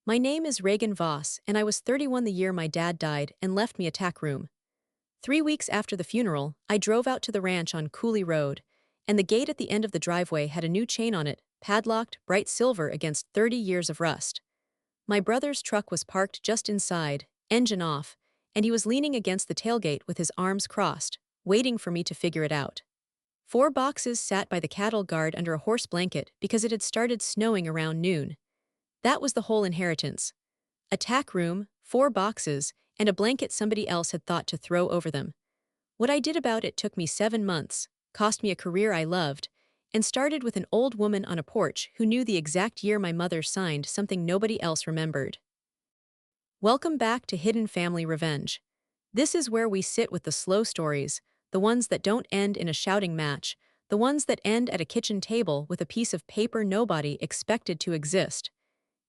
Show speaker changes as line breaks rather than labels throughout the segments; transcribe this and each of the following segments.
My name is Reagan Voss, and I was 31 the year my dad died and left me a tack room. 3 weeks after the funeral, I drove out to the ranch on Cooley Road, and the gate at the end of the driveway had a new chain on it, padlocked, bright silver against 30 years of rust. My brother's truck was parked just inside, engine off, and he was leaning against the tailgate with his arms crossed, waiting for me to figure it out. 4 boxes sat by the cattle guard under a horse blanket because it had started snowing around noon. That was the whole inheritance. A tack room, 4 boxes, and a blanket somebody else had thought to throw over them. What I did about it took me 7 months, cost me a career I loved, and started with an old woman on a porch who knew the exact year my mother signed something nobody else remembered. Welcome back to Hidden Family Revenge. This is where we sit with the slow stories, the ones that don't end in a shouting match, the ones that end at a kitchen table with a piece of paper nobody expected to exist.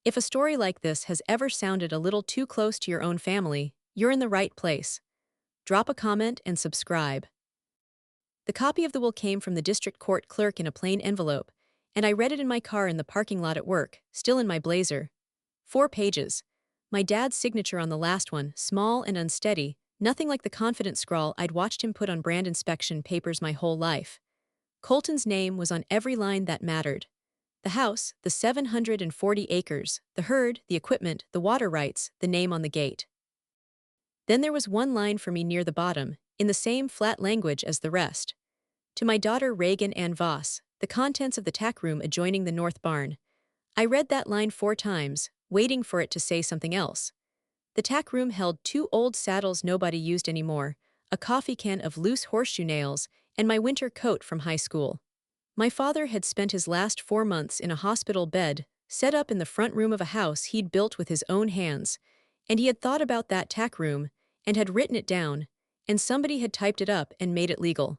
If a story like this has ever sounded a little too close to your own family, you're in the right place. Drop a comment and subscribe. The copy of the will came from the district court clerk in a plain envelope, and I read it in my car in the parking lot at work, still in my blazer. 4 pages. My dad's signature on the last one, small and unsteady, nothing like the confident scrawl I'd watched him put on brand inspection papers my whole life. Colton's name was on every line that mattered. The house, the 740 acres, the herd, the equipment, the water rights, the name on the gate. Then there was one line for me near the bottom, in the same flat language as the rest. To my daughter Reagan Ann Voss, the contents of the tack room adjoining the north barn. I read that line 4 times, waiting for it to say something else. The tack room held 2 old saddles nobody used anymore, a coffee can of loose horseshoe nails, and my winter coat from high school. My father had spent his last 4 months in a hospital bed, set up in the front room of a house he'd built with his own hands, and he had thought about that tack room, and had written it down, and somebody had typed it up and made it legal.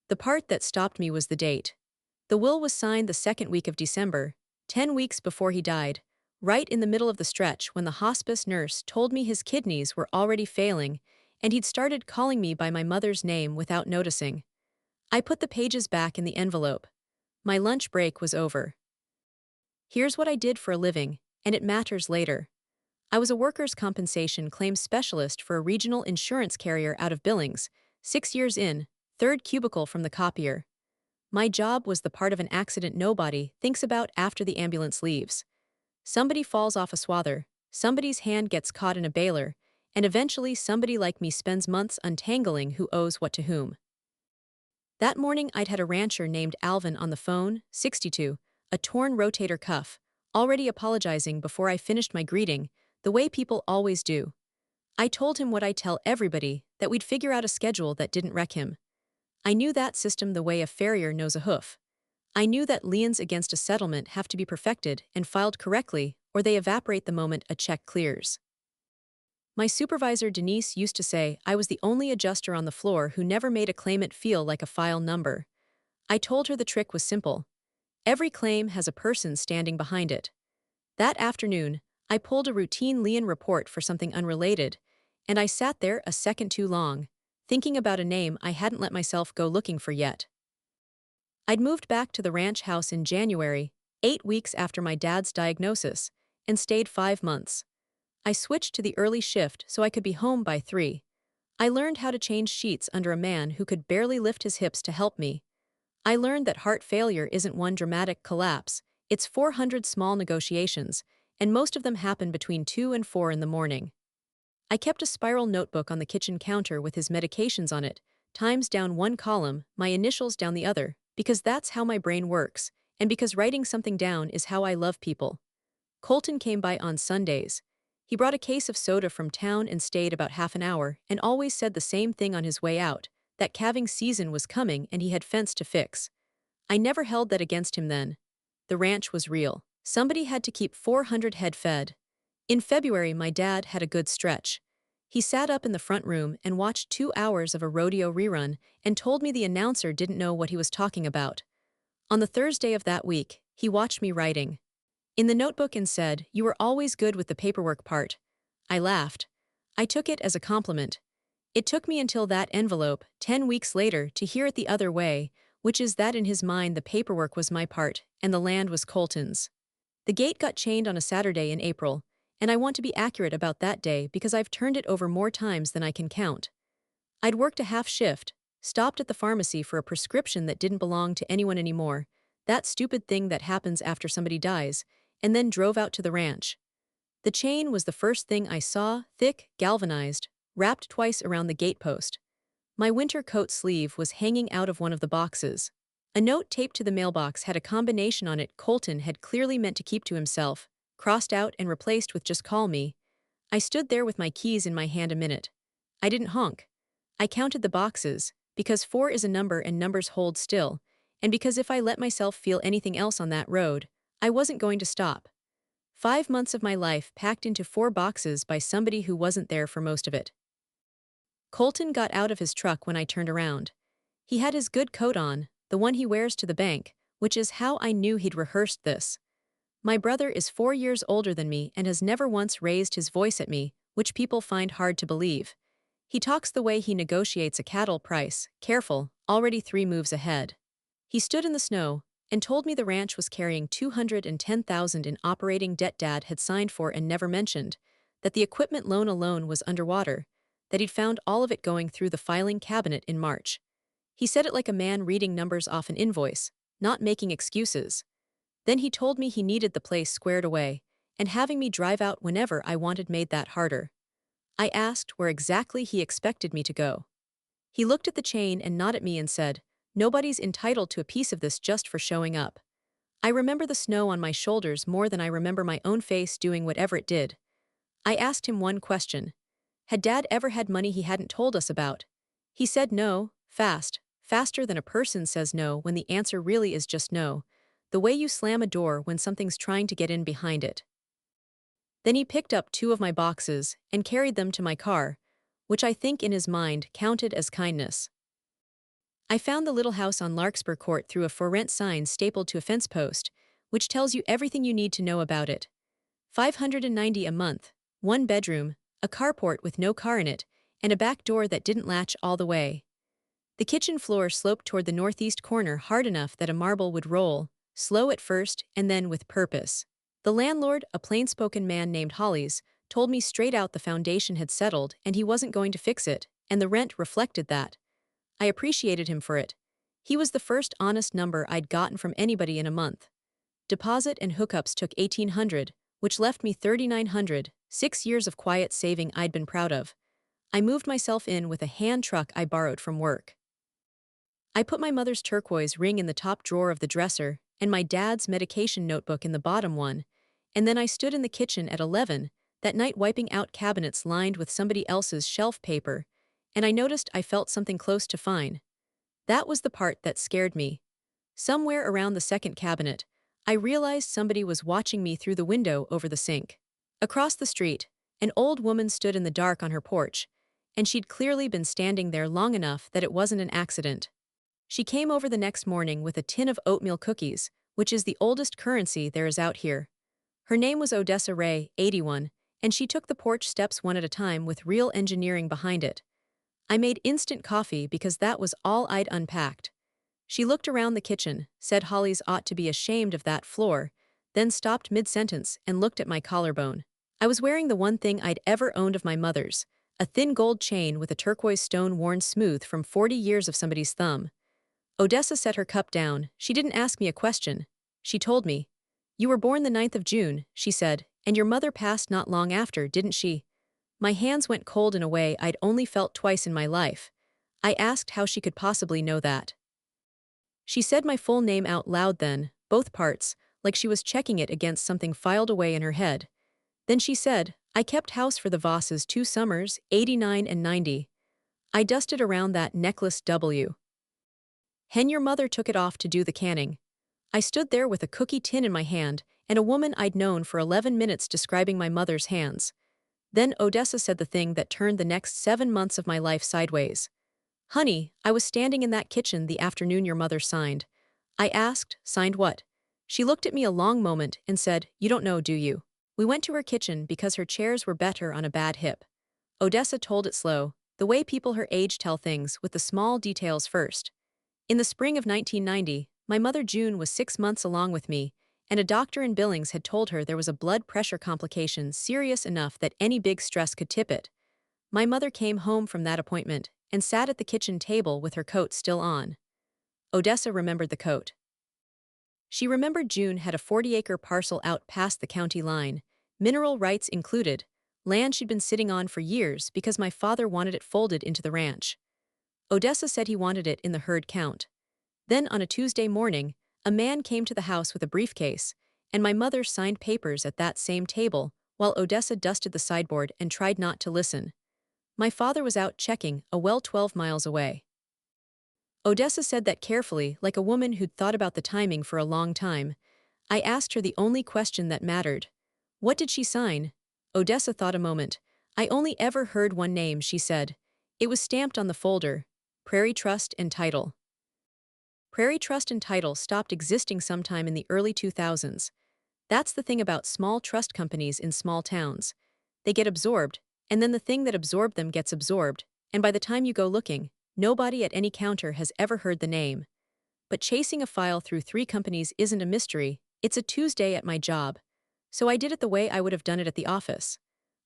The part that stopped me was the date. The will was signed the second week of December, 10 weeks before he died, right in the middle of the stretch when the hospice nurse told me his kidneys were already failing, and he'd started calling me by my mother's name without noticing. I put the pages back in the envelope. My lunch break was over. Here's what I did for a living, and it matters later. I was a workers' compensation claims specialist for a regional insurance carrier out of Billings, 6 years in, third cubicle from the copier. My job was the part of an accident nobody thinks about after the ambulance leaves. Somebody falls off a swather, somebody's hand gets caught in a baler, and eventually somebody like me spends months untangling who owes what to whom. That morning I'd had a rancher named Alvin on the phone, 62, a torn rotator cuff, already apologizing before I finished my greeting, the way people always do. I told him what I tell everybody, that we'd figure out a schedule that didn't wreck him. I knew that system the way a farrier knows a hoof. I knew that liens against a settlement have to be perfected and filed correctly, or they evaporate the moment a check clears. My supervisor Denise used to say I was the only adjuster on the floor who never made a claimant feel like a file number. I told her the trick was simple. Every claim has a person standing behind it. That afternoon, I pulled a routine lien report for something unrelated, and I sat there a second too long, thinking about a name I hadn't let myself go looking for yet. I'd moved back to the ranch house in January, 8 weeks after my dad's diagnosis, and stayed 5 months. I switched to the early shift so I could be home by 3. I learned how to change sheets under a man who could barely lift his hips to help me. I learned that heart failure isn't one dramatic collapse, it's 400 small negotiations, and most of them happen between 2 and 4 in the morning. I kept a spiral notebook on the kitchen counter with his medications on it, times down one column, my initials down the other, because that's how my brain works, and because writing something down is how I love people. Colton came by on Sundays. He brought a case of soda from town and stayed about half an hour and always said the same thing on his way out, that calving season was coming and he had fence to fix. I never held that against him then. The ranch was real. Somebody had to keep 400 head fed. In February, my dad had a good stretch. He sat up in the front room and watched 2 hours of a rodeo rerun and told me the announcer didn't know what he was talking about. On the Thursday of that week, he watched me writing in the notebook and said, "You were always good with the paperwork part." I laughed. I took it as a compliment. It took me until that envelope, 10 weeks later, to hear it the other way, which is that in his mind the paperwork was my part, and the land was Colton's. The gate got chained on a Saturday in April, and I want to be accurate about that day because I've turned it over more times than I can count. I'd worked a half shift, stopped at the pharmacy for a prescription that didn't belong to anyone anymore, that stupid thing that happens after somebody dies, and then drove out to the ranch. The chain was the first thing I saw, thick, galvanized, wrapped twice around the gatepost. My winter coat sleeve was hanging out of one of the boxes. A note taped to the mailbox had a combination on it Colton had clearly meant to keep to himself, crossed out and replaced with "just call me." I stood there with my keys in my hand a minute. I didn't honk. I counted the boxes, because 4 is a number and numbers hold still, and because if I let myself feel anything else on that road, I wasn't going to stop. 5 months of my life packed into 4 boxes by somebody who wasn't there for most of it. Colton got out of his truck when I turned around. He had his good coat on, the one he wears to the bank, which is how I knew he'd rehearsed this. My brother is 4 years older than me and has never once raised his voice at me, which people find hard to believe. He talks the way he negotiates a cattle price, careful, already 3 moves ahead. He stood in the snow and told me the ranch was carrying $210,000 in operating debt Dad had signed for and never mentioned, that the equipment loan alone was underwater, that he'd found all of it going through the filing cabinet in March. He said it like a man reading numbers off an invoice, not making excuses. Then he told me he needed the place squared away, and having me drive out whenever I wanted made that harder. I asked where exactly he expected me to go. He looked at the chain and nodded at me and said, "Nobody's entitled to a piece of this just for showing up." I remember the snow on my shoulders more than I remember my own face doing whatever it did. I asked him one question. Had Dad ever had money he hadn't told us about? He said no, faster than a person says no when the answer really is just no, the way you slam a door when something's trying to get in behind it. Then he picked up 2 of my boxes and carried them to my car, which I think in his mind counted as kindness. I found the little house on Larkspur Court through a for rent sign stapled to a fence post, which tells you everything you need to know about it. $590 a month, 1 bedroom, a carport with no car in it, and a back door that didn't latch all the way. The kitchen floor sloped toward the northeast corner hard enough that a marble would roll, slow at first and then with purpose. The landlord, a plain-spoken man named Hollies, told me straight out the foundation had settled and he wasn't going to fix it, and the rent reflected that. I appreciated him for it. He was the first honest number I'd gotten from anybody in a month. Deposit and hookups took $1,800, which left me $3,900, 6 years of quiet saving I'd been proud of. I moved myself in with a hand truck I borrowed from work. I put my mother's turquoise ring in the top drawer of the dresser and my dad's medication notebook in the bottom one, and then I stood in the kitchen at 11, that night wiping out cabinets lined with somebody else's shelf paper, and I noticed I felt something close to fine. That was the part that scared me. Somewhere around the second cabinet, I realized somebody was watching me through the window over the sink. Across the street, an old woman stood in the dark on her porch, and she'd clearly been standing there long enough that it wasn't an accident. She came over the next morning with a tin of oatmeal cookies, which is the oldest currency there is out here. Her name was Odessa Ray, 81, and she took the porch steps one at a time with real engineering behind it. I made instant coffee because that was all I'd unpacked. She looked around the kitchen, said Hollies ought to be ashamed of that floor, then stopped mid-sentence and looked at my collarbone. I was wearing the one thing I'd ever owned of my mother's, a thin gold chain with a turquoise stone worn smooth from 40 years of somebody's thumb. Odessa set her cup down. She didn't ask me a question. She told me. "You were born the 9th of June, she said, "and your mother passed not long after, didn't she?" My hands went cold in a way I'd only felt twice in my life. I asked how she could possibly know that. She said my full name out loud then, both parts, like she was checking it against something filed away in her head. Then she said, "I kept house for the Vosses 2 summers, 89 and 90. I dusted around that necklace W. Hen your mother took it off to do the canning." I stood there with a cookie tin in my hand and a woman I'd known for 11 minutes describing my mother's hands. Then Odessa said the thing that turned the next 7 months of my life sideways. "Honey, I was standing in that kitchen the afternoon your mother signed." I asked, "Signed what?" She looked at me a long moment and said, "You don't know, do you?" We went to her kitchen because her chairs were better on a bad hip. Odessa told it slow, the way people her age tell things, with the small details first. In the spring of 1990, my mother June was 6 months along with me, and a doctor in Billings had told her there was a blood pressure complication serious enough that any big stress could tip it. My mother came home from that appointment and sat at the kitchen table with her coat still on. Odessa remembered the coat. She remembered June had a 40-acre parcel out past the county line, mineral rights included, land she'd been sitting on for years because my father wanted it folded into the ranch. Odessa said he wanted it in the herd count. Then on a Tuesday morning, a man came to the house with a briefcase, and my mother signed papers at that same table while Odessa dusted the sideboard and tried not to listen. My father was out checking a well 12 miles away. Odessa said that carefully, like a woman who'd thought about the timing for a long time. I asked her the only question that mattered. What did she sign? Odessa thought a moment. I only ever heard one name, she said. It was stamped on the folder. Prairie Trust and Title. Prairie Trust and Title stopped existing sometime in the early 2000s. That's the thing about small trust companies in small towns. They get absorbed, and then the thing that absorbed them gets absorbed, and by the time you go looking, nobody at any counter has ever heard the name. But chasing a file through 3 companies isn't a mystery, it's a Tuesday at my job. So I did it the way I would have done it at the office.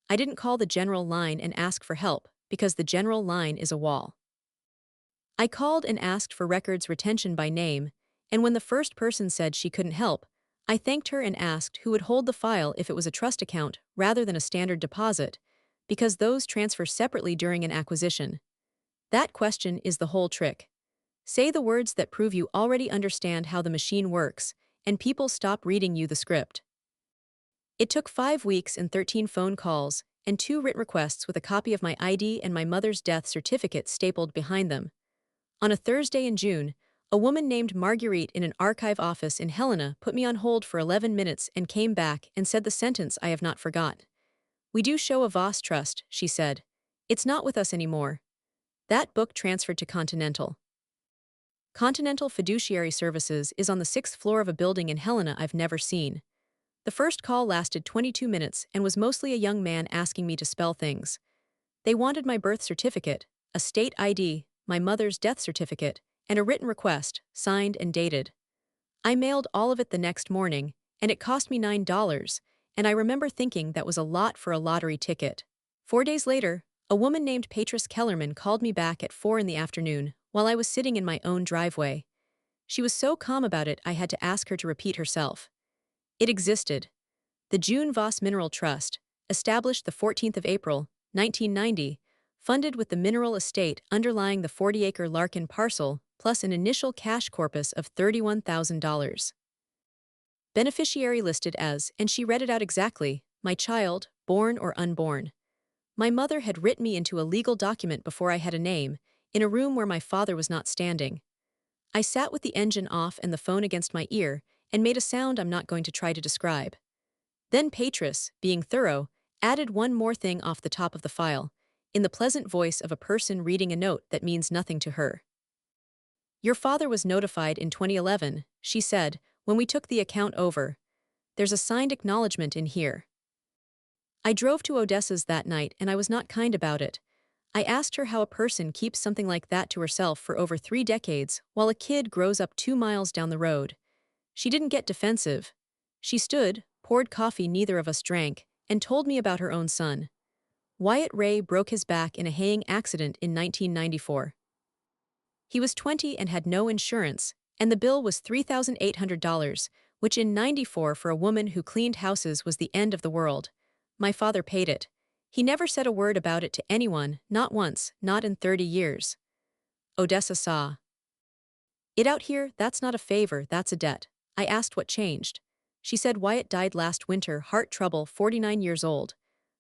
I didn't call the general line and ask for help, because the general line is a wall. I called and asked for records retention by name, and when the first person said she couldn't help, I thanked her and asked who would hold the file if it was a trust account rather than a standard deposit, because those transfer separately during an acquisition. That question is the whole trick. Say the words that prove you already understand how the machine works, and people stop reading you the script. It took 5 weeks and 13 phone calls, and 2 written requests with a copy of my ID and my mother's death certificate stapled behind them. On a Thursday in June, a woman named Marguerite in an archive office in Helena put me on hold for 11 minutes and came back and said the sentence I have not forgot. "We do show a Voss Trust," she said. "It's not with us anymore." That book transferred to Continental. Continental Fiduciary Services is on the 6th floor of a building in Helena I've never seen. The first call lasted 22 minutes and was mostly a young man asking me to spell things. They wanted my birth certificate, a state ID, my mother's death certificate, and a written request, signed and dated. I mailed all of it the next morning, and it cost me $9, and I remember thinking that was a lot for a lottery ticket. 4 days later, a woman named Patrice Kellerman called me back at 4 in the afternoon while I was sitting in my own driveway. She was so calm about it I had to ask her to repeat herself. It existed. The June Voss Mineral Trust, established the 14th of April, 1990, funded with the mineral estate underlying the 40-acre Larkin parcel, plus an initial cash corpus of $31,000. Beneficiary listed as, and she read it out exactly, my child, born or unborn. My mother had written me into a legal document before I had a name, in a room where my father was not standing. I sat with the engine off and the phone against my ear, and made a sound I'm not going to try to describe. Then Patrice, being thorough, added one more thing off the top of the file, in the pleasant voice of a person reading a note that means nothing to her. "Your father was notified in 2011, she said, when we took the account over. There's a signed acknowledgement in here." I drove to Odessa's that night and I was not kind about it. I asked her how a person keeps something like that to herself for over 3 decades while a kid grows up 2 miles down the road. She didn't get defensive. She stood, poured coffee neither of us drank, and told me about her own son. Wyatt Ray broke his back in a haying accident in 1994. He was 20 and had no insurance, and the bill was $3,800, which in '94 for a woman who cleaned houses was the end of the world. My father paid it. He never said a word about it to anyone, not once, not in 30 years. Odessa saw it out here. That's not a favor, that's a debt. I asked what changed. She said Wyatt died last winter, heart trouble, 49 years old.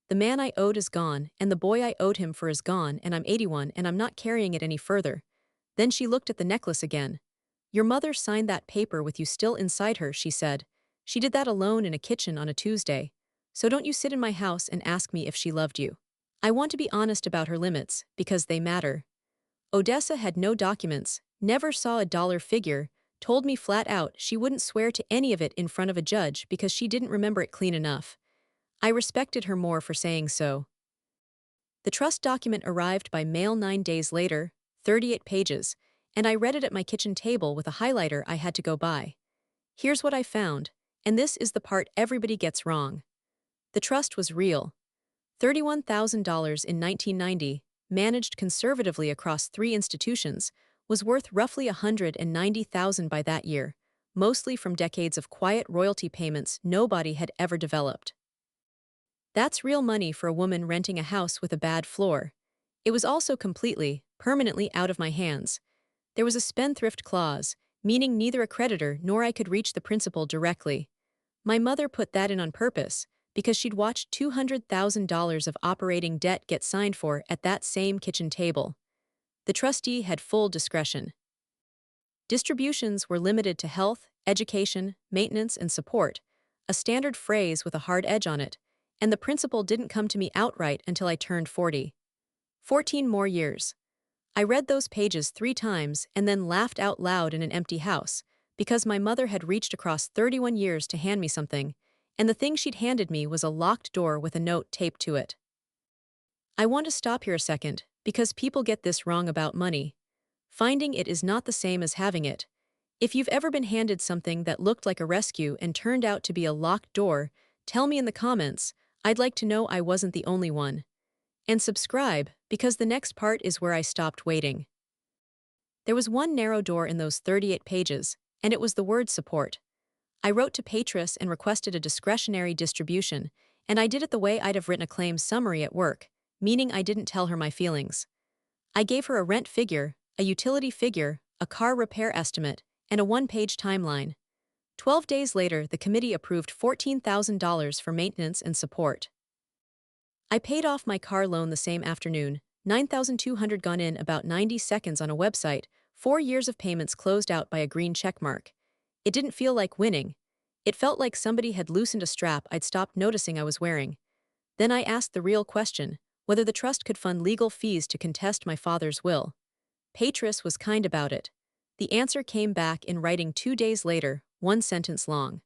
The man I owed is gone, and the boy I owed him for is gone, and I'm 81 and I'm not carrying it any further. Then she looked at the necklace again. Your mother signed that paper with you still inside her, she said. She did that alone in a kitchen on a Tuesday. So don't you sit in my house and ask me if she loved you. I want to be honest about her limits, because they matter. Odessa had no documents, never saw a dollar figure, told me flat out she wouldn't swear to any of it in front of a judge because she didn't remember it clean enough. I respected her more for saying so. The trust document arrived by mail 9 days later, 38 pages, and I read it at my kitchen table with a highlighter I had to go by. Here's what I found, And this is the part everybody gets wrong. The trust was real. $31,000 in 1990, managed conservatively across 3 institutions, was worth roughly $190,000 by that year, mostly from decades of quiet royalty payments nobody had ever developed. That's real money for a woman renting a house with a bad floor. It was also completely, permanently out of my hands. There was a spendthrift clause, meaning neither a creditor nor I could reach the principal directly. My mother put that in on purpose, because she'd watched $200,000 of operating debt get signed for at that same kitchen table. The trustee had full discretion. Distributions were limited to health, education, maintenance, and support, a standard phrase with a hard edge on it, and the principal didn't come to me outright until I turned 40. 14 more years. I read those pages 3 times and then laughed out loud in an empty house, because my mother had reached across 31 years to hand me something, and the thing she'd handed me was a locked door with a note taped to it. I want to stop here a second, because people get this wrong about money. Finding it is not the same as having it. If you've ever been handed something that looked like a rescue and turned out to be a locked door, tell me in the comments. I'd like to know I wasn't the only one. And subscribe, because the next part is where I stopped waiting. There was one narrow door in those 38 pages, and it was the word support. I wrote to Patris and requested a discretionary distribution, and I did it the way I'd have written a claim summary at work, meaning I didn't tell her my feelings. I gave her a rent figure, a utility figure, a car repair estimate, and a 1-page timeline. 12 days later, the committee approved $14,000 for maintenance and support. I paid off my car loan the same afternoon, $9,200 gone in about 90 seconds on a website, 4 years of payments closed out by a green checkmark. It didn't feel like winning. It felt like somebody had loosened a strap I'd stopped noticing I was wearing. Then I asked the real question, whether the trust could fund legal fees to contest my father's will. Patris was kind about it. The answer came back in writing 2 days later, 1 sentence long.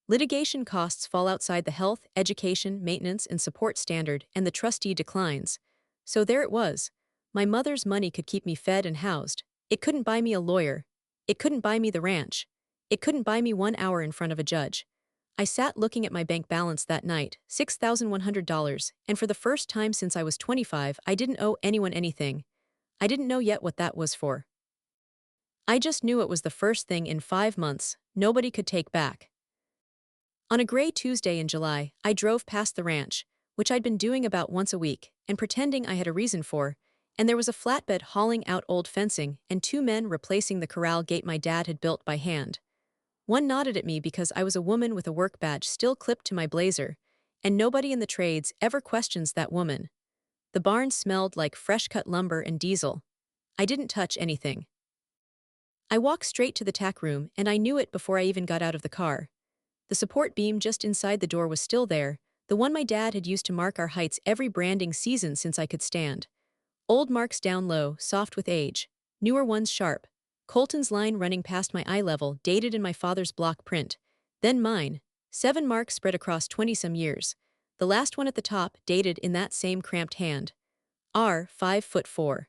Litigation costs fall outside the health, education, maintenance, and support standard, and the trustee declines. So there it was. My mother's money could keep me fed and housed. It couldn't buy me a lawyer. It couldn't buy me the ranch. It couldn't buy me 1 hour in front of a judge. I sat looking at my bank balance that night, $6,100, and for the first time since I was 25, I didn't owe anyone anything. I didn't know yet what that was for. I just knew it was the first thing in 5 months nobody could take back. On a gray Tuesday in July, I drove past the ranch, which I'd been doing about once a week, and pretending I had a reason for, and there was a flatbed hauling out old fencing and 2 men replacing the corral gate my dad had built by hand. One nodded at me because I was a woman with a work badge still clipped to my blazer, and nobody in the trades ever questions that woman. The barn smelled like fresh-cut lumber and diesel. I didn't touch anything. I walked straight to the tack room, and I knew it before I even got out of the car. The support beam just inside the door was still there, the one my dad had used to mark our heights every branding season since I could stand. Old marks down low, soft with age. Newer ones sharp. Colton's line running past my eye level, dated in my father's block print. Then mine. 7 marks spread across 20-some years. The last one at the top, dated in that same cramped hand. R. 5'4".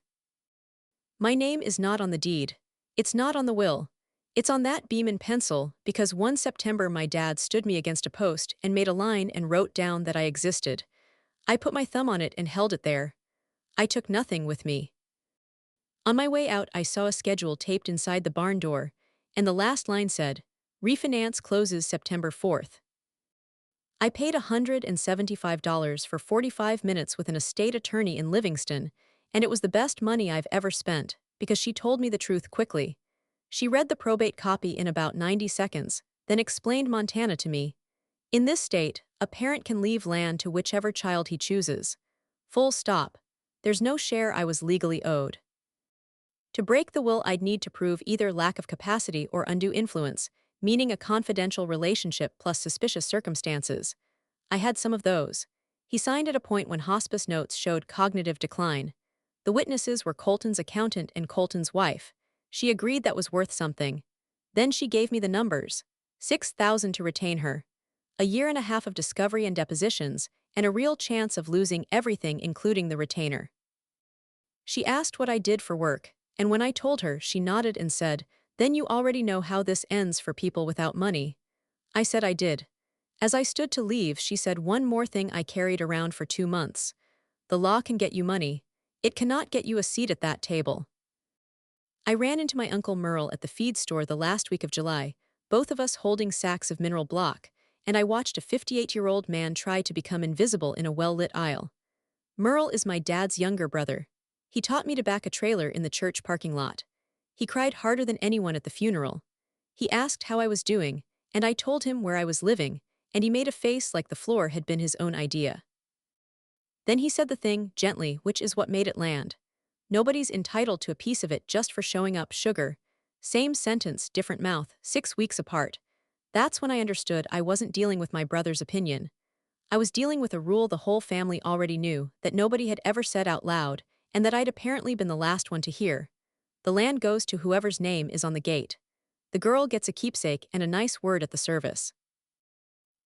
My name is not on the deed. It's not on the will. It's on that beam in pencil, because one September my dad stood me against a post and made a line and wrote down that I existed. I put my thumb on it and held it there. I took nothing with me. On my way out, I saw a schedule taped inside the barn door, and the last line said, "Refinance closes September 4th. I paid $175 for 45 minutes with an estate attorney in Livingston, and it was the best money I've ever spent, because she told me the truth quickly. She read the probate copy in about 90 seconds, then explained Montana to me. In this state, a parent can leave land to whichever child he chooses. Full stop. There's no share I was legally owed. To break the will, I'd need to prove either lack of capacity or undue influence, meaning a confidential relationship plus suspicious circumstances. I had some of those. He signed at a point when hospice notes showed cognitive decline. The witnesses were Colton's accountant and Colton's wife. She agreed that was worth something. Then she gave me the numbers. $6,000 to retain her. A year and a half of discovery and depositions, and a real chance of losing everything including the retainer. She asked what I did for work, and when I told her, she nodded and said, "Then you already know how this ends for people without money." I said I did. As I stood to leave, she said one more thing I carried around for 2 months. The law can get you money. It cannot get you a seat at that table. I ran into my Uncle Merle at the feed store the last week of July, both of us holding sacks of mineral block, and I watched a 58-year-old man try to become invisible in a well-lit aisle. Merle is my dad's younger brother. He taught me to back a trailer in the church parking lot. He cried harder than anyone at the funeral. He asked how I was doing, and I told him where I was living, and he made a face like the floor had been his own idea. Then he said the thing, gently, which is what made it land. Nobody's entitled to a piece of it just for showing up, sugar. Same sentence, different mouth, 6 weeks apart. That's when I understood I wasn't dealing with my brother's opinion. I was dealing with a rule the whole family already knew, that nobody had ever said out loud, and that I'd apparently been the last one to hear. The land goes to whoever's name is on the gate. The girl gets a keepsake and a nice word at the service.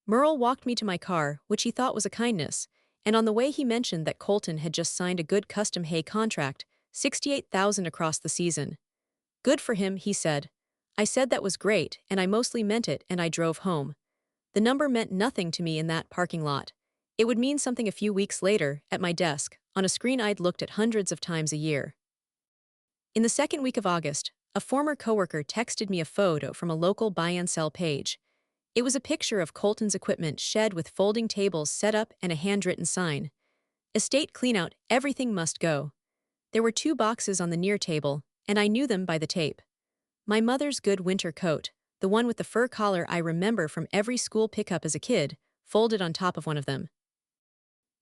Merle walked me to my car, which he thought was a kindness, and on the way he mentioned that Colton had just signed a good custom hay contract, $68,000 across the season. Good for him, he said. I said that was great, and I mostly meant it, and I drove home. The number meant nothing to me in that parking lot. It would mean something a few weeks later, at my desk, on a screen I'd looked at hundreds of times a year. In the second week of August, a former coworker texted me a photo from a local buy and sell page. It was a picture of Colton's equipment shed with folding tables set up and a handwritten sign. Estate cleanout, everything must go. There were 2 boxes on the near table, and I knew them by the tape. My mother's good winter coat, the one with the fur collar I remember from every school pickup as a kid, folded on top of one of them.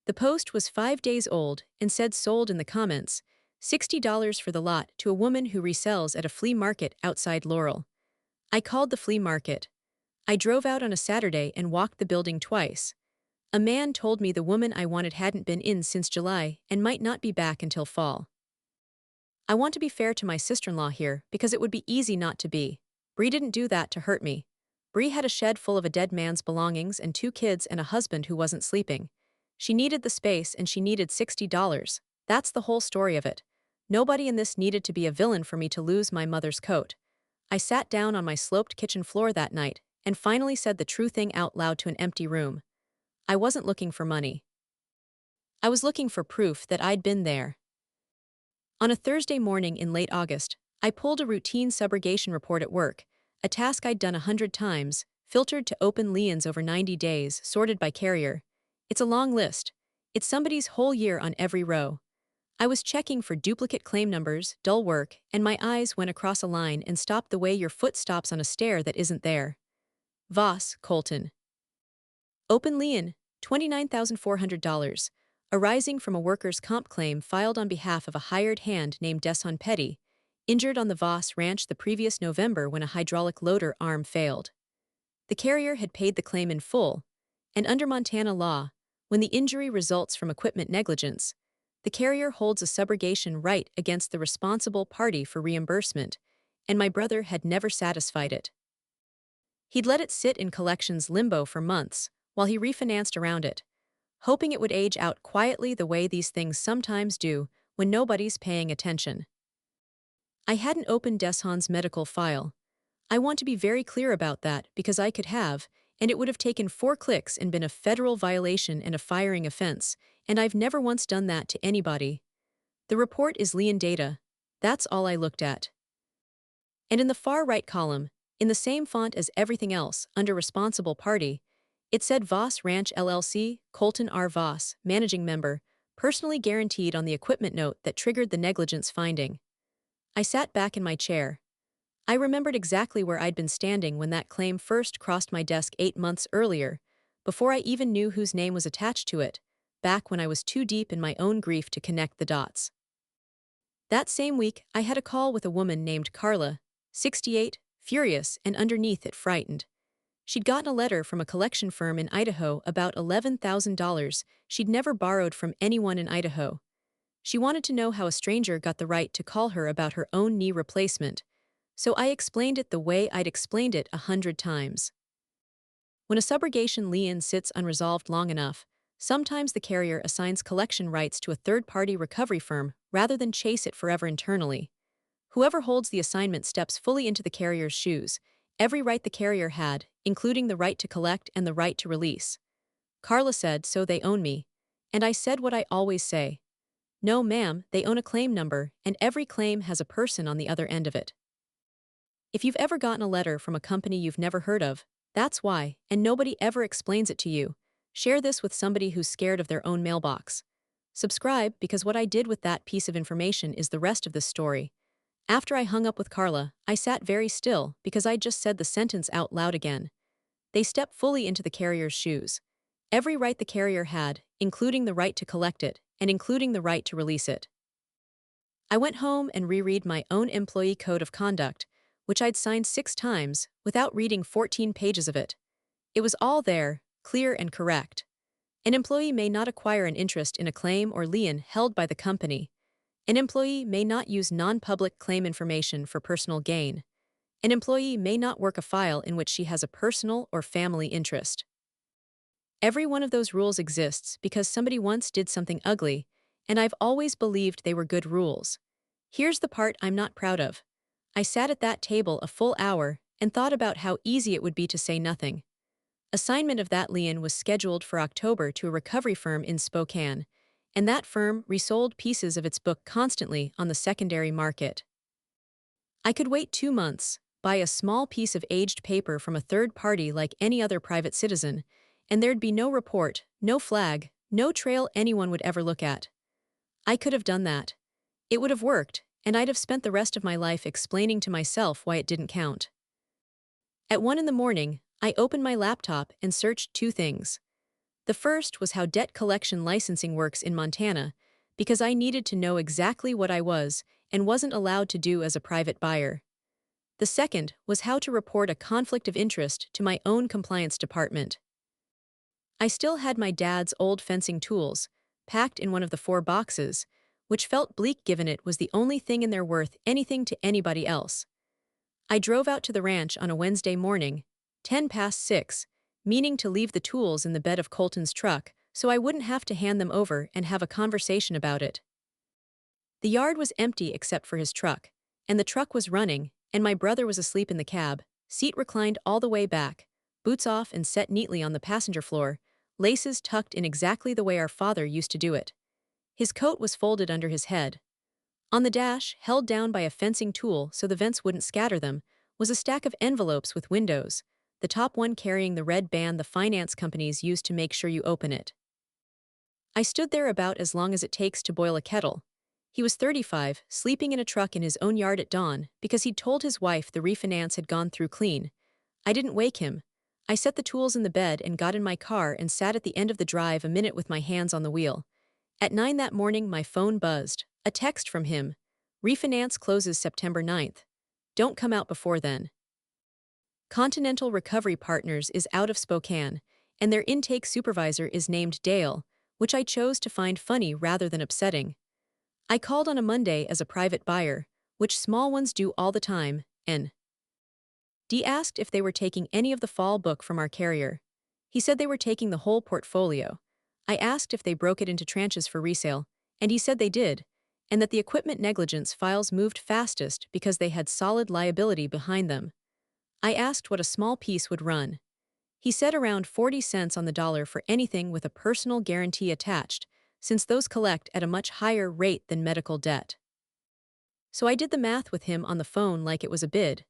The post was 5 days old and said sold in the comments, $60 for the lot to a woman who resells at a flea market outside Laurel. I called the flea market. I drove out on a Saturday and walked the building twice. A man told me the woman I wanted hadn't been in since July and might not be back until fall. I want to be fair to my sister-in-law here because it would be easy not to be. Bree didn't do that to hurt me. Bree had a shed full of a dead man's belongings and 2 kids and a husband who wasn't sleeping. She needed the space and she needed $60. That's the whole story of it. Nobody in this needed to be a villain for me to lose my mother's coat. I sat down on my sloped kitchen floor that night and finally said the true thing out loud to an empty room. I wasn't looking for money. I was looking for proof that I'd been there. On a Thursday morning in late August, I pulled a routine subrogation report at work, a task I'd done 100 times, filtered to open liens over 90 days, sorted by carrier. It's a long list. It's somebody's whole year on every row. I was checking for duplicate claim numbers, dull work, and my eyes went across a line and stopped the way your foot stops on a stair that isn't there. Voss, Colton. Open lien, $29,400, arising from a workers' comp claim filed on behalf of a hired hand named Deshaun Petty, injured on the Voss Ranch the previous November when a hydraulic loader arm failed. The carrier had paid the claim in full, and under Montana law, when the injury results from equipment negligence, the carrier holds a subrogation right against the responsible party for reimbursement, and my brother had never satisfied it. He'd let it sit in collections limbo for months while he refinanced around it, hoping it would age out quietly the way these things sometimes do when nobody's paying attention. I hadn't opened Deshaun's medical file. I want to be very clear about that because I could have, and it would have taken 4 clicks and been a federal violation and a firing offense, and I've never once done that to anybody. The report is lien data. That's all I looked at. And in the far right column, in the same font as everything else, under responsible party, it said Voss Ranch LLC, Colton R. Voss, managing member, personally guaranteed on the equipment note that triggered the negligence finding. I sat back in my chair. I remembered exactly where I'd been standing when that claim first crossed my desk 8 months earlier, before I even knew whose name was attached to it, back when I was too deep in my own grief to connect the dots. That same week, I had a call with a woman named Carla, 68, furious and underneath it frightened. She'd gotten a letter from a collection firm in Idaho about $11,000 she'd never borrowed from anyone in Idaho. She wanted to know how a stranger got the right to call her about her own knee replacement, so I explained it the way I'd explained it 100 times. When a subrogation lien sits unresolved long enough, sometimes the carrier assigns collection rights to a third-party recovery firm rather than chase it forever internally. Whoever holds the assignment steps fully into the carrier's shoes, every right the carrier had, including the right to collect and the right to release. Carla said, so they own me. And I said what I always say. No, ma'am, they own a claim number, and every claim has a person on the other end of it. If you've ever gotten a letter from a company you've never heard of, that's why, and nobody ever explains it to you. Share this with somebody who's scared of their own mailbox. Subscribe, because what I did with that piece of information is the rest of this story. After I hung up with Carla, I sat very still because I'd just said the sentence out loud again. They stepped fully into the carrier's shoes. Every right the carrier had, including the right to collect it, and including the right to release it. I went home and reread my own employee code of conduct, which I'd signed 6 times, without reading 14 pages of it. It was all there, clear and correct. An employee may not acquire an interest in a claim or lien held by the company. An employee may not use non-public claim information for personal gain. An employee may not work a file in which she has a personal or family interest. Every one of those rules exists because somebody once did something ugly, and I've always believed they were good rules. Here's the part I'm not proud of. I sat at that table a full hour and thought about how easy it would be to say nothing. Assignment of that lien was scheduled for October to a recovery firm in Spokane, and that firm resold pieces of its book constantly on the secondary market. I could wait 2 months, buy a small piece of aged paper from a third party like any other private citizen, and there'd be no report, no flag, no trail anyone would ever look at. I could have done that. It would have worked, and I'd have spent the rest of my life explaining to myself why it didn't count. At 1 in the morning, I opened my laptop and searched 2 things. The first was how debt collection licensing works in Montana, because I needed to know exactly what I was and wasn't allowed to do as a private buyer. The second was how to report a conflict of interest to my own compliance department. I still had my dad's old fencing tools, packed in one of the 4 boxes, which felt bleak given it was the only thing in there worth anything to anybody else. I drove out to the ranch on a Wednesday morning, 6:10, meaning to leave the tools in the bed of Colton's truck so I wouldn't have to hand them over and have a conversation about it. The yard was empty except for his truck, and the truck was running, and my brother was asleep in the cab, seat reclined all the way back, boots off and set neatly on the passenger floor, laces tucked in exactly the way our father used to do it. His coat was folded under his head. On the dash, held down by a fencing tool so the vents wouldn't scatter them, was a stack of envelopes with windows, the top one carrying the red band the finance companies use to make sure you open it. I stood there about as long as it takes to boil a kettle. He was 35, sleeping in a truck in his own yard at dawn because he'd told his wife the refinance had gone through clean. I didn't wake him. I set the tools in the bed and got in my car and sat at the end of the drive a minute with my hands on the wheel. At 9 that morning, my phone buzzed. A text from him. Refinance closes September 9th. Don't come out before then. Continental Recovery Partners is out of Spokane, and their intake supervisor is named Dale, which I chose to find funny rather than upsetting. I called on a Monday as a private buyer, which small ones do all the time, and D asked if they were taking any of the fall book from our carrier. He said they were taking the whole portfolio. I asked if they broke it into tranches for resale, and he said they did, and that the equipment negligence files moved fastest because they had solid liability behind them. I asked what a small piece would run. He said around 40 cents on the dollar for anything with a personal guarantee attached, since those collect at a much higher rate than medical debt. So I did the math with him on the phone like it was a bid.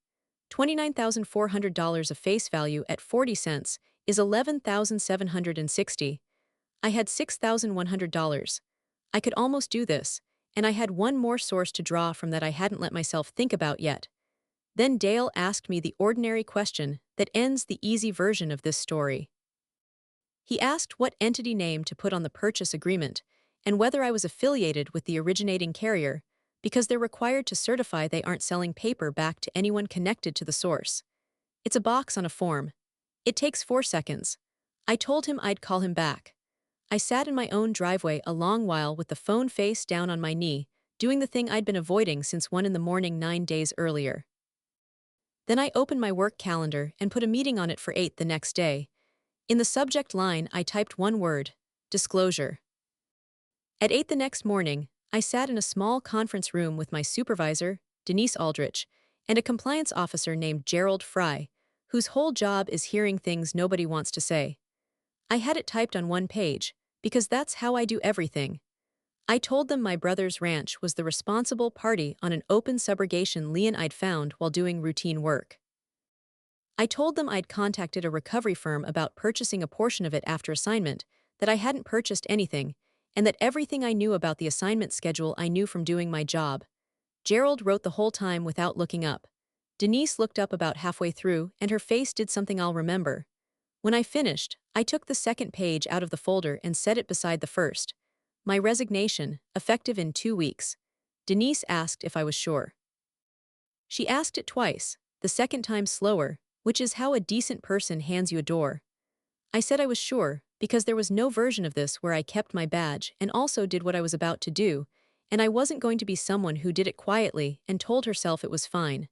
$29,400 of face value at 40 cents is $11,760. I had $6,100. I could almost do this, and I had one more source to draw from that I hadn't let myself think about yet. Then Dale asked me the ordinary question that ends the easy version of this story. He asked what entity name to put on the purchase agreement and whether I was affiliated with the originating carrier, because they're required to certify they aren't selling paper back to anyone connected to the source. It's a box on a form. It takes 4 seconds. I told him I'd call him back. I sat in my own driveway a long while with the phone face down on my knee, doing the thing I'd been avoiding since 1 in the morning 9 days earlier. Then I opened my work calendar and put a meeting on it for 8 the next day. In the subject line, I typed one word: disclosure. At 8 the next morning, I sat in a small conference room with my supervisor, Denise Aldrich, and a compliance officer named Gerald Fry, whose whole job is hearing things nobody wants to say. I had it typed on one page, because that's how I do everything. I told them my brother's ranch was the responsible party on an open subrogation lien I'd found while doing routine work. I told them I'd contacted a recovery firm about purchasing a portion of it after assignment, that I hadn't purchased anything, and that everything I knew about the assignment schedule I knew from doing my job. Gerald wrote the whole time without looking up. Denise looked up about halfway through, and her face did something I'll remember. When I finished, I took the second page out of the folder and set it beside the first. My resignation, effective in 2 weeks. Denise asked if I was sure. She asked it twice, the second time slower, which is how a decent person hands you a door. I said I was sure, because there was no version of this where I kept my badge and also did what I was about to do, and I wasn't going to be someone who did it quietly and told herself it was fine.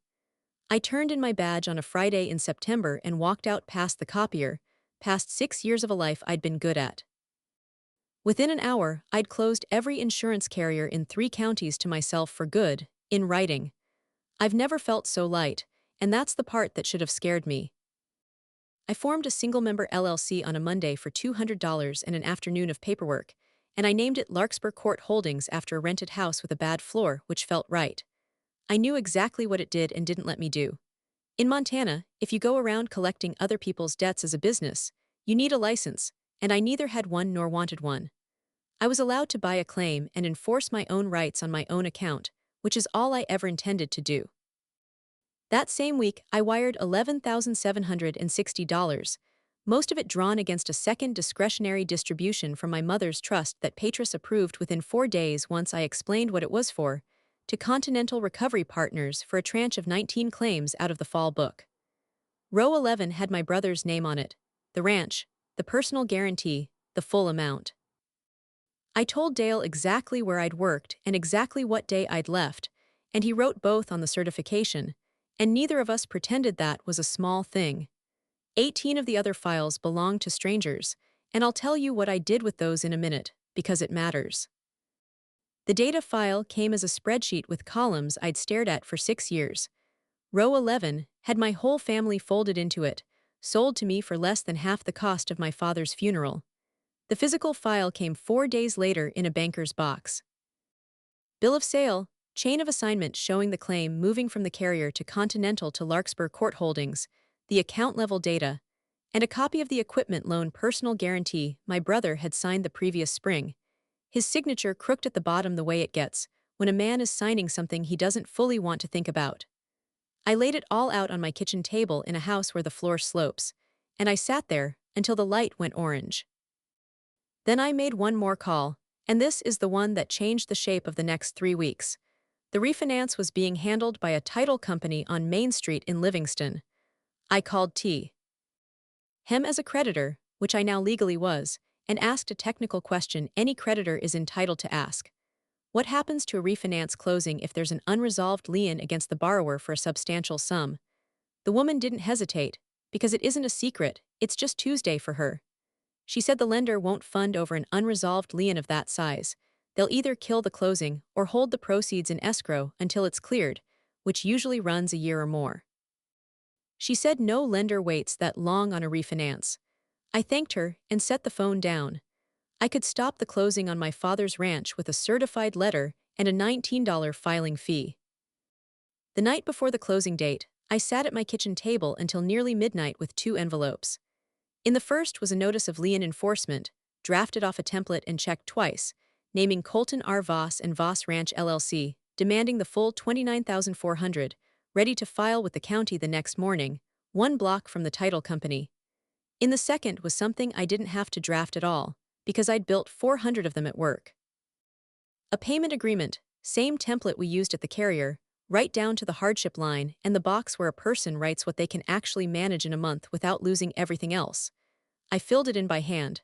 I turned in my badge on a Friday in September and walked out past the copier, past 6 years of a life I'd been good at. Within an hour, I'd closed every insurance carrier in 3 counties to myself for good, in writing. I've never felt so light, and that's the part that should have scared me. I formed a single-member LLC on a Monday for $200 and an afternoon of paperwork, and I named it Larkspur Court Holdings after a rented house with a bad floor, which felt right. I knew exactly what it did and didn't let me do. In Montana, if you go around collecting other people's debts as a business, you need a license, and I neither had one nor wanted one. I was allowed to buy a claim and enforce my own rights on my own account, which is all I ever intended to do. That same week, I wired $11,760, most of it drawn against a second discretionary distribution from my mother's trust that Patris approved within 4 days once I explained what it was for, to Continental Recovery Partners for a tranche of 19 claims out of the fall book. Row 11 had my brother's name on it, the ranch, the personal guarantee, the full amount. I told Dale exactly where I'd worked and exactly what day I'd left, and he wrote both on the certification, and neither of us pretended that was a small thing. 18 of the other files belonged to strangers, and I'll tell you what I did with those in a minute, because it matters. The data file came as a spreadsheet with columns I'd stared at for 6 years. Row 11 had my whole family folded into it, sold to me for less than half the cost of my father's funeral. The physical file came 4 days later in a banker's box. Bill of sale, chain of assignment showing the claim moving from the carrier to Continental to Larkspur Court Holdings, the account-level data, and a copy of the equipment loan personal guarantee my brother had signed the previous spring. His signature crooked at the bottom the way it gets when a man is signing something he doesn't fully want to think about. I laid it all out on my kitchen table in a house where the floor slopes, and I sat there until the light went orange. Then I made one more call, and this is the one that changed the shape of the next 3 weeks. The refinance was being handled by a title company on Main Street in Livingston. I called T. Hem as a creditor, which I now legally was, and asked a technical question any creditor is entitled to ask. What happens to a refinance closing if there's an unresolved lien against the borrower for a substantial sum? The woman didn't hesitate, because it isn't a secret, it's just Tuesday for her. She said the lender won't fund over an unresolved lien of that size. They'll either kill the closing or hold the proceeds in escrow until it's cleared, which usually runs a year or more. She said no lender waits that long on a refinance. I thanked her and set the phone down. I could stop the closing on my father's ranch with a certified letter and a $19 filing fee. The night before the closing date, I sat at my kitchen table until nearly midnight with 2 envelopes. In the first was a notice of lien enforcement, drafted off a template and checked twice, naming Colton R. Voss and Voss Ranch LLC, demanding the full $29,400, ready to file with the county the next morning, 1 block from the title company. In the second was something I didn't have to draft at all, because I'd built 400 of them at work. A payment agreement, same template we used at the carrier, right down to the hardship line and the box where a person writes what they can actually manage in a month without losing everything else. I filled it in by hand.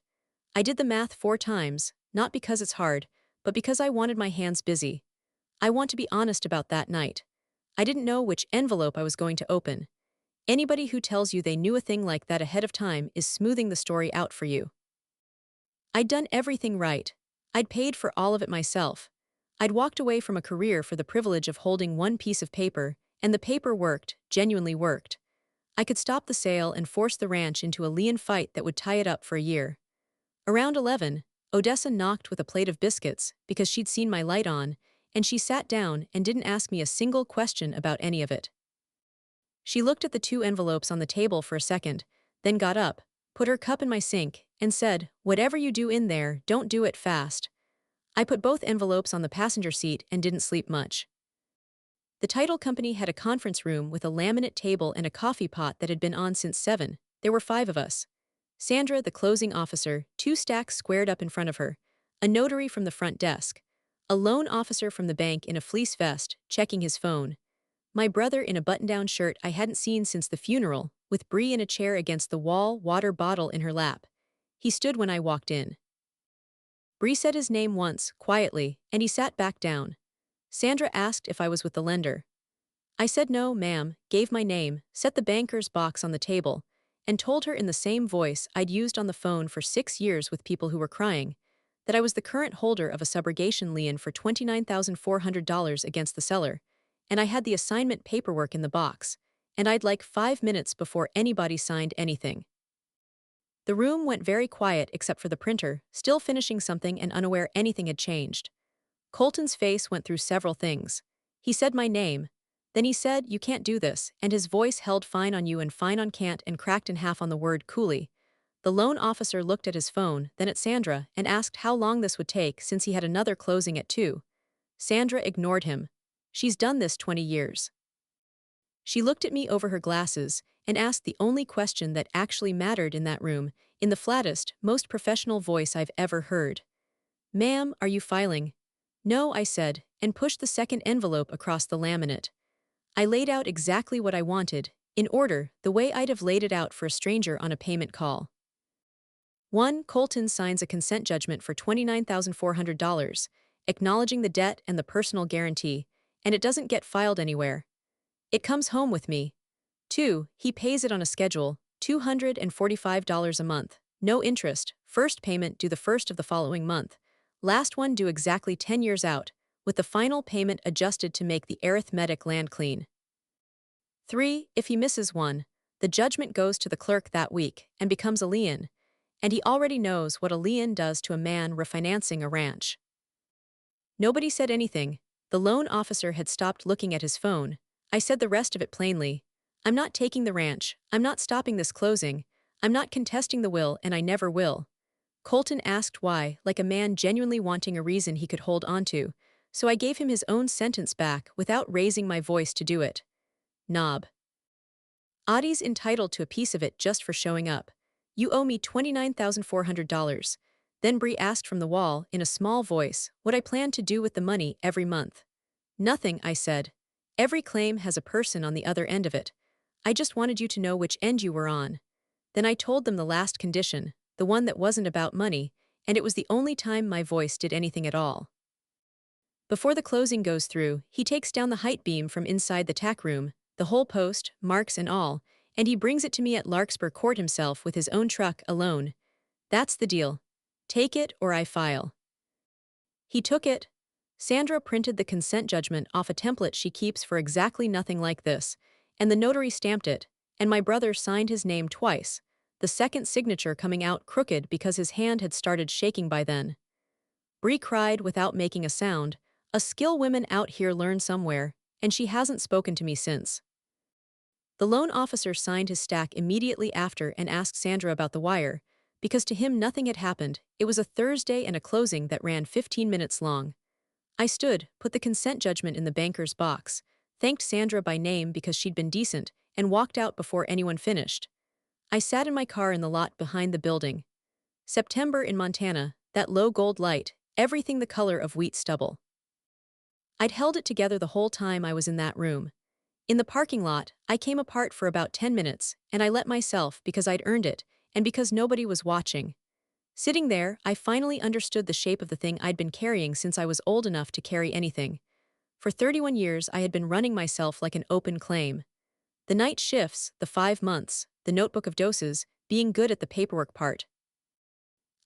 I did the math 4 times, not because it's hard, but because I wanted my hands busy. I want to be honest about that night. I didn't know which envelope I was going to open. Anybody who tells you they knew a thing like that ahead of time is smoothing the story out for you. I'd done everything right. I'd paid for all of it myself. I'd walked away from a career for the privilege of holding one piece of paper, and the paper worked, genuinely worked. I could stop the sale and force the ranch into a lien fight that would tie it up for a year. Around 11, Odessa knocked with a plate of biscuits because she'd seen my light on, and she sat down and didn't ask me a single question about any of it. She looked at the two envelopes on the table for a second, then got up, put her cup in my sink, and said, "Whatever you do in there, don't do it fast." I put both envelopes on the passenger seat and didn't sleep much. The title company had a conference room with a laminate table and a coffee pot that had been on since 7. There were 5 of us. Sandra, the closing officer, 2 stacks squared up in front of her, a notary from the front desk, a loan officer from the bank in a fleece vest, checking his phone, my brother in a button-down shirt I hadn't seen since the funeral, with Bree in a chair against the wall, water bottle in her lap. He stood when I walked in. Bree said his name once, quietly, and he sat back down. Sandra asked if I was with the lender. I said no, ma'am, gave my name, set the banker's box on the table, and told her in the same voice I'd used on the phone for 6 years with people who were crying, that I was the current holder of a subrogation lien for $29,400 against the seller, and I had the assignment paperwork in the box, and I'd like 5 minutes before anybody signed anything. The room went very quiet except for the printer, still finishing something and unaware anything had changed. Colton's face went through several things. He said my name. Then he said, "You can't do this," and his voice held fine on you and fine on can't and cracked in half on the word coolly. The loan officer looked at his phone, then at Sandra, and asked how long this would take since he had another closing at 2. Sandra ignored him. She's done this 20 years. She looked at me over her glasses and asked the only question that actually mattered in that room, in the flattest, most professional voice I've ever heard. "Ma'am, are you filing?" "No," I said, and pushed the second envelope across the laminate. I laid out exactly what I wanted, in order, the way I'd have laid it out for a stranger on a payment call. 1. Colton signs a consent judgment for $29,400, acknowledging the debt and the personal guarantee, and it doesn't get filed anywhere. It comes home with me. 2. He pays it on a schedule, $245 a month, no interest, first payment due the first of the following month, last one due exactly 10 years out, with the final payment adjusted to make the arithmetic land clean. 3. If he misses one, the judgment goes to the clerk that week and becomes a lien, and he already knows what a lien does to a man refinancing a ranch. Nobody said anything. The loan officer had stopped looking at his phone. I said the rest of it plainly. I'm not taking the ranch, I'm not stopping this closing, I'm not contesting the will, and I never will. Colton asked why, like a man genuinely wanting a reason he could hold onto, so I gave him his own sentence back without raising my voice to do it. Knob. Audie's entitled to a piece of it just for showing up. You owe me $29,400. Then Bree asked from the wall, in a small voice, what I planned to do with the money every month. Nothing, I said. Every claim has a person on the other end of it. I just wanted you to know which end you were on. Then I told them the last condition, the one that wasn't about money, and it was the only time my voice did anything at all. Before the closing goes through, he takes down the height beam from inside the tack room, the whole post, marks and all, and he brings it to me at Larkspur Court himself with his own truck, alone. That's the deal. Take it or I file. He took it. Sandra printed the consent judgment off a template she keeps for exactly nothing like this, and the notary stamped it, and my brother signed his name twice, the second signature coming out crooked because his hand had started shaking by then. Bree cried without making a sound. A skill women out here learn somewhere, and she hasn't spoken to me since. The loan officer signed his stack immediately after and asked Sandra about the wire, because to him nothing had happened. It was a Thursday and a closing that ran 15 minutes long. I stood, put the consent judgment in the banker's box, thanked Sandra by name because she'd been decent, and walked out before anyone finished. I sat in my car in the lot behind the building. September in Montana, that low gold light, everything the color of wheat stubble. I'd held it together the whole time I was in that room. In the parking lot, I came apart for about 10 minutes, and I let myself because I'd earned it, and because nobody was watching. Sitting there, I finally understood the shape of the thing I'd been carrying since I was old enough to carry anything. For 31 years I had been running myself like an open claim. The night shifts, the 5 months, the notebook of doses, being good at the paperwork part.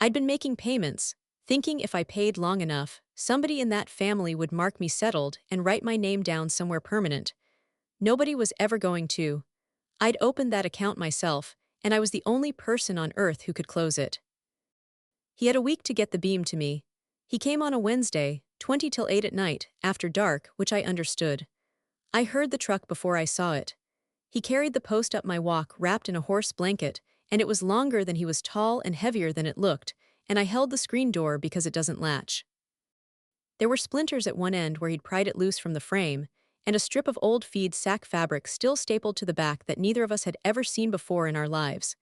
I'd been making payments, thinking if I paid long enough, somebody in that family would mark me settled and write my name down somewhere permanent. Nobody was ever going to. I'd opened that account myself, and I was the only person on earth who could close it. He had a week to get the beam to me. He came on a Wednesday, 20 till 8 at night, after dark, which I understood. I heard the truck before I saw it. He carried the post up my walk wrapped in a horse blanket, and it was longer than he was tall and heavier than it looked, and I held the screen door because it doesn't latch. There were splinters at one end where he'd pried it loose from the frame, and a strip of old feed sack fabric still stapled to the back that neither of us had ever seen before in our lives.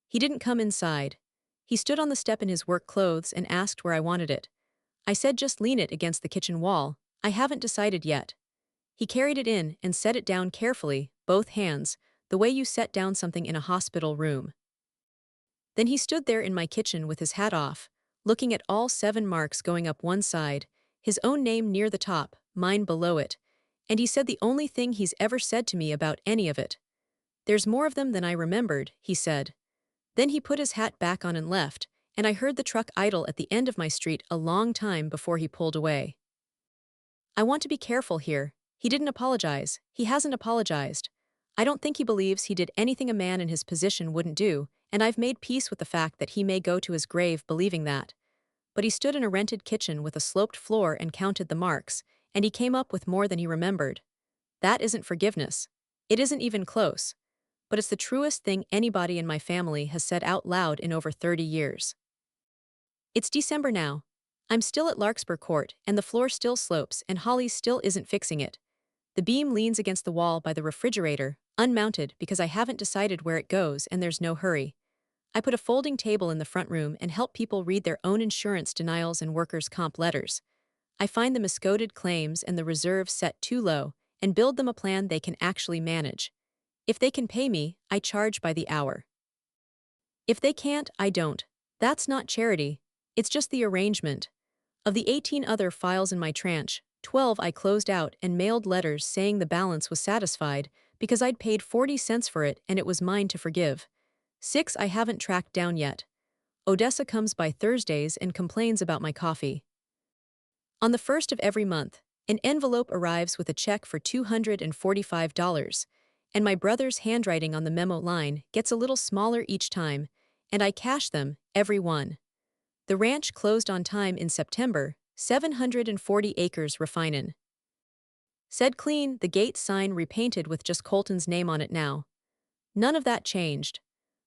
He didn't come inside. He stood on the step in his work clothes and asked where I wanted it. I said just lean it against the kitchen wall. I haven't decided yet. He carried it in and set it down carefully, both hands, the way you set down something in a hospital room. Then he stood there in my kitchen with his hat off, looking at all 7 marks going up one side, his own name near the top, mine below it, and he said the only thing he's ever said to me about any of it. "There's more of them than I remembered," he said. Then he put his hat back on and left, and I heard the truck idle at the end of my street a long time before he pulled away. I want to be careful here. He didn't apologize. He hasn't apologized. I don't think he believes he did anything a man in his position wouldn't do, and I've made peace with the fact that he may go to his grave believing that. But he stood in a rented kitchen with a sloped floor and counted the marks, and he came up with more than he remembered. That isn't forgiveness. It isn't even close. But it's the truest thing anybody in my family has said out loud in over 30 years. It's December now. I'm still at Larkspur Court, and the floor still slopes, and Holly still isn't fixing it. The beam leans against the wall by the refrigerator, unmounted because I haven't decided where it goes and there's no hurry. I put a folding table in the front room and help people read their own insurance denials and workers' comp letters. I find the miscoded claims and the reserve set too low, and build them a plan they can actually manage. If they can pay me, I charge by the hour. If they can't, I don't. That's not charity. It's just the arrangement. Of the 18 other files in my tranche, 12 I closed out and mailed letters saying the balance was satisfied because I'd paid 40 cents for it and it was mine to forgive. 6 I haven't tracked down yet. Odessa comes by Thursdays and complains about my coffee. On the 1st of every month, an envelope arrives with a check for $245, and my brother's handwriting on the memo line gets a little smaller each time, and I cash them, every one. The ranch closed on time in September, 740 acres refinan'. Said clean, the gate sign repainted with just Colton's name on it now. None of that changed.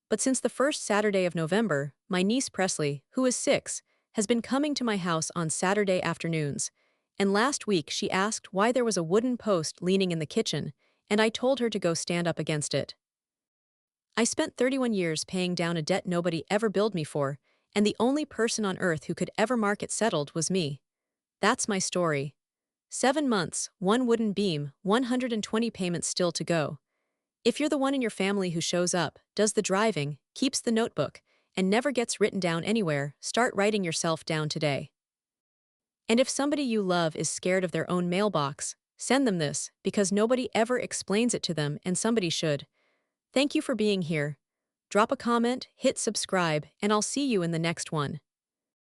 But since the first Saturday of November, my niece Presley, who is 6, has been coming to my house on Saturday afternoons, and last week she asked why there was a wooden post leaning in the kitchen, and I told her to go stand up against it. I spent 31 years paying down a debt nobody ever billed me for, and the only person on earth who could ever mark it settled was me. That's my story. 7 months, 1 wooden beam, 120 payments still to go. If you're the one in your family who shows up, does the driving, keeps the notebook, and never gets written down anywhere, start writing yourself down today. And if somebody you love is scared of their own mailbox, send them this, because nobody ever explains it to them and somebody should. Thank you for being here. Drop a comment, hit subscribe, and I'll see you in the next one.